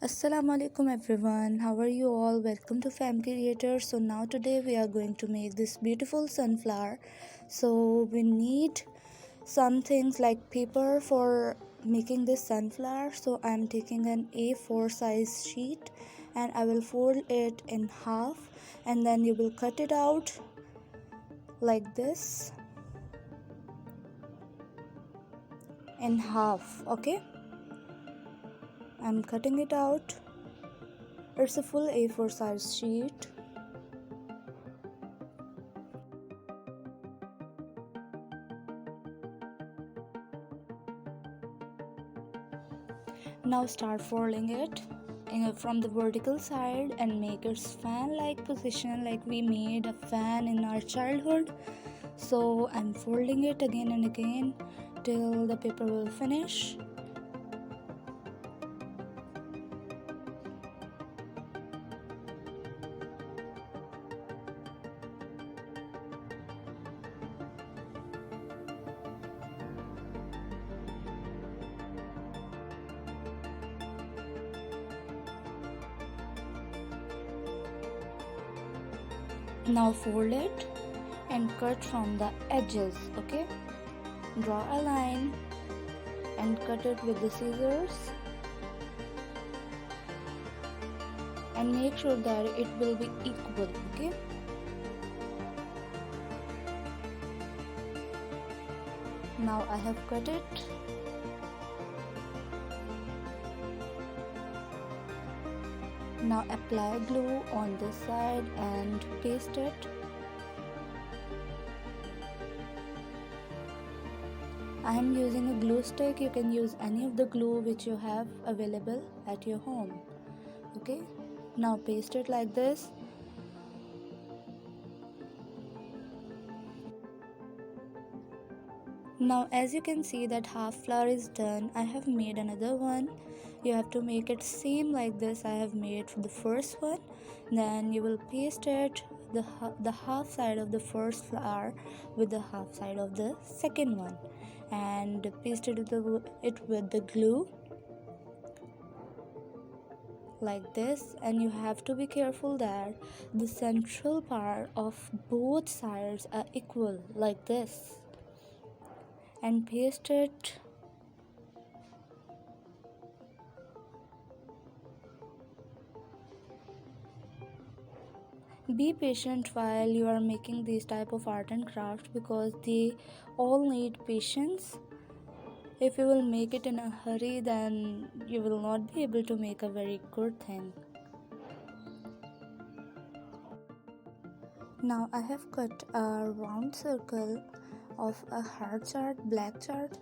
Assalamu alaikum everyone, how are you all? Welcome to Fam Creator. So now today we are going to make this beautiful sunflower. So we need some things like paper for making this sunflower. So I'm taking an A4 size sheet and I will fold it in half, and then you will cut it out like this in half. Okay, I'm cutting it out. It's a full A4 size sheet. Now start folding it from the vertical side and make its fan-like position, like we made a fan in our childhood. So I'm folding it again and again till the paper will finish. Now fold it and cut from the edges. Okay, draw a line and cut it with the scissors, and make sure that it will be equal. Okay, now I have cut it. Now apply glue on this side and paste it. I am using a glue stick. You can use any of the glue which you have available at your home. Okay, now paste it like this. Now as you can see that half flower is done, I have made another one. You have to make it same like this. I have made the first one, then you will paste it the half side of the first flower with the half side of the second one, and paste it with the glue like this. And you have to be careful that the central part of both sides are equal like this, and paste it. Be patient while you are making these type of art and craft, because they all need patience. If you will make it in a hurry, then you will not be able to make a very good thing. Now I have cut a round circle of a heart chart, black chart.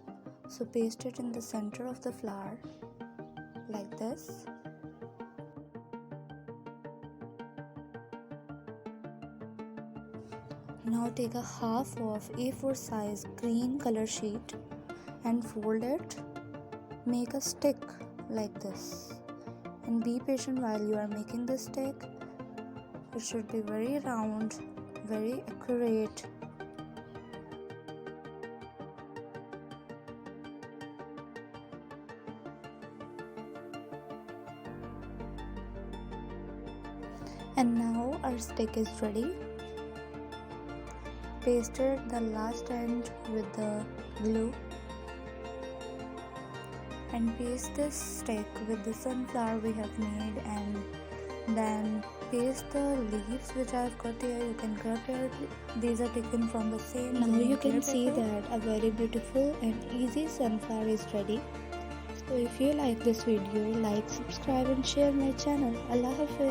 So paste it in the center of the flower like this. Now take a half of A4 size green color sheet and fold it. Make a stick like this, and be patient while you are making the stick. It should be very round, very accurate. And now our stick is ready. Pasted the last end with the glue, and paste this stick with the sunflower we have made, and then paste the leaves which I have cut here. You can cut it. These are taken from the same. Now you can see that a very beautiful and easy sunflower is ready. So if you like this video, like, subscribe and share my channel. Allah Hafiz.